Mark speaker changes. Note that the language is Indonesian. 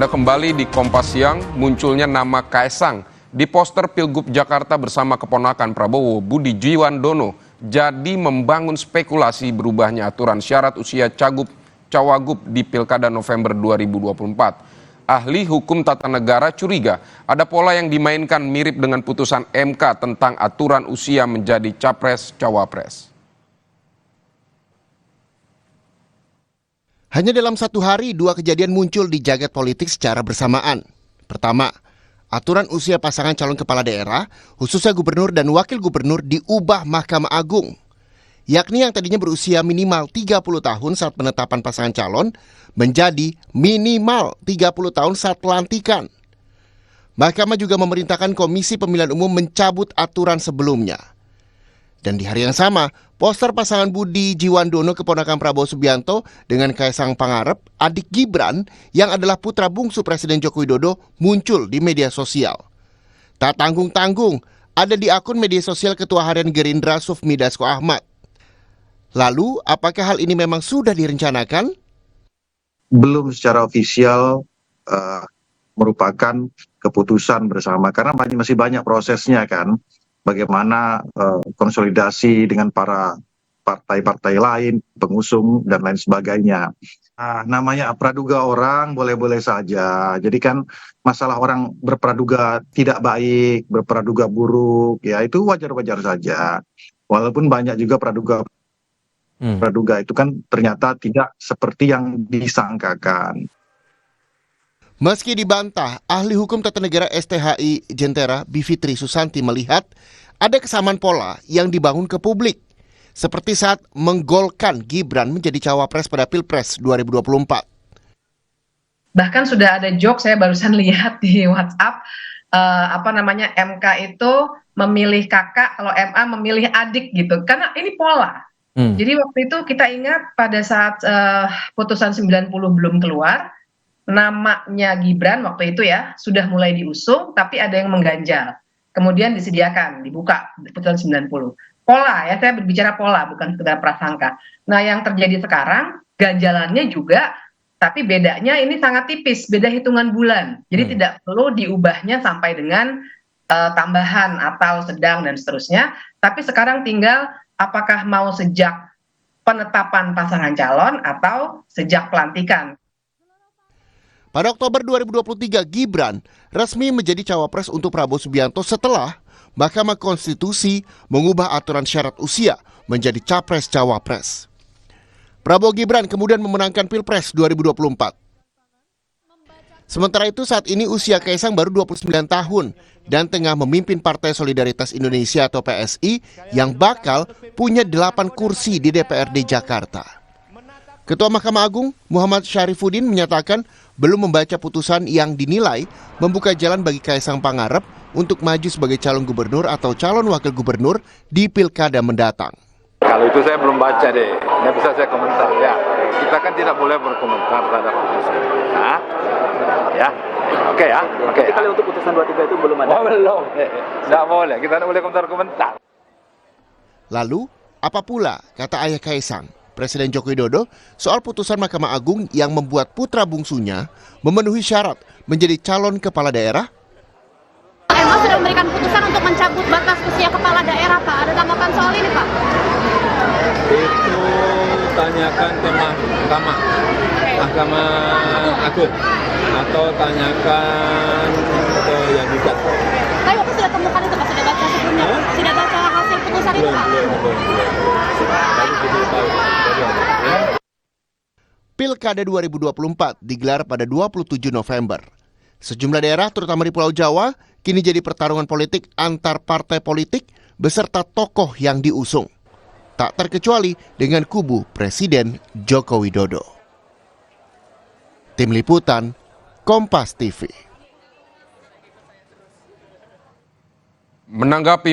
Speaker 1: Anda kembali di Kompas Siang. Munculnya nama Kaesang di poster Pilgub Jakarta bersama keponakan Prabowo, Budi Jiwandono, jadi membangun spekulasi berubahnya aturan syarat usia cawagup di Pilkada November 2024. Ahli hukum tata negara curiga ada pola yang dimainkan mirip dengan putusan MK tentang aturan usia menjadi capres-cawapres.
Speaker 2: Hanya dalam satu hari, dua kejadian muncul di jagat politik secara bersamaan. Pertama, aturan usia pasangan calon kepala daerah, khususnya gubernur dan wakil gubernur diubah Mahkamah Agung. Yakni yang tadinya berusia minimal 30 tahun saat penetapan pasangan calon, menjadi minimal 30 tahun saat pelantikan. Mahkamah juga memerintahkan Komisi Pemilihan Umum mencabut aturan sebelumnya. Dan di hari yang sama, poster pasangan Budi Jiwandono keponakan Prabowo Subianto dengan Kaesang Pangarep, adik Gibran yang adalah putra bungsu Presiden Joko Widodo muncul di media sosial. Tak tanggung-tanggung, ada di akun media sosial Ketua Harian Gerindra Sufmi Dasko Ahmad. Lalu, apakah hal ini memang sudah direncanakan?
Speaker 3: Belum secara ofisial merupakan keputusan bersama, karena masih banyak prosesnya kan. Bagaimana konsolidasi dengan para partai-partai lain, pengusung, dan lain sebagainya. Namanya praduga orang boleh-boleh saja. Jadi kan masalah orang berpraduga tidak baik, berpraduga buruk, ya itu wajar-wajar saja. Walaupun banyak juga praduga itu kan ternyata tidak seperti yang disangkakan.
Speaker 2: Meski dibantah, ahli hukum tata negara STHI Jentera Bivitri Susanti melihat ada kesamaan pola yang dibangun ke publik. Seperti saat menggolkan Gibran menjadi cawapres pada Pilpres 2024.
Speaker 4: Bahkan sudah ada joke, saya barusan lihat di WhatsApp, MK itu memilih kakak, kalau MA memilih adik gitu. Karena ini pola. Jadi waktu itu kita ingat pada saat putusan 90 belum keluar, namanya Gibran waktu itu ya sudah mulai diusung, tapi ada yang mengganjal. Kemudian disediakan, dibuka putusan 90. Pola ya, saya berbicara pola bukan sekedar prasangka. Nah yang terjadi sekarang, ganjalannya juga, tapi bedanya ini sangat tipis, beda hitungan bulan. Jadi tidak perlu diubahnya sampai dengan tambahan atau sedang dan seterusnya. Tapi sekarang tinggal apakah mau sejak penetapan pasangan calon atau sejak pelantikan.
Speaker 2: Pada Oktober 2023, Gibran resmi menjadi cawapres untuk Prabowo Subianto setelah Mahkamah Konstitusi mengubah aturan syarat usia menjadi capres-cawapres. Prabowo Gibran kemudian memenangkan Pilpres 2024. Sementara itu saat ini usia Kaesang baru 29 tahun dan tengah memimpin Partai Solidaritas Indonesia atau PSI yang bakal punya 8 kursi di DPRD Jakarta. Ketua Mahkamah Agung Muhammad Syarifuddin menyatakan belum membaca putusan yang dinilai membuka jalan bagi Kaesang Pangarep untuk maju sebagai calon gubernur atau calon wakil gubernur di Pilkada mendatang.
Speaker 5: Kalau itu saya belum baca deh, nggak bisa saya komentar ya. Kita kan tidak boleh berkomentar terhadap putusan. Ya, oke ya. Oke.
Speaker 6: Tapi kalau untuk putusan 23 itu belum ada.
Speaker 5: Oh belum, nggak boleh. Kita tidak boleh komentar.
Speaker 2: Lalu, apa pula kata ayah Kaesang, Presiden Joko Widodo, soal putusan Mahkamah Agung yang membuat putra bungsunya memenuhi syarat menjadi calon kepala daerah?
Speaker 7: MA sudah memberikan putusan untuk mencabut batas usia kepala daerah, Pak. Ada tanggapan soal ini, Pak?
Speaker 5: Itu tanyakan ke Mahkamah Agung atau tanyakan ke yang gugat.
Speaker 7: Tapi Bapak sudah temukan itu, Pak? Sudah baca sebelumnya? Sudah baca hasil putusan itu, Pak?
Speaker 5: Belum.
Speaker 2: Pilkada 2024 digelar pada 27 November. Sejumlah daerah, terutama di Pulau Jawa, kini jadi pertarungan politik antar partai politik beserta tokoh yang diusung. Tak terkecuali dengan kubu Presiden Joko Widodo. Tim Liputan, Kompas TV.
Speaker 1: Menanggapi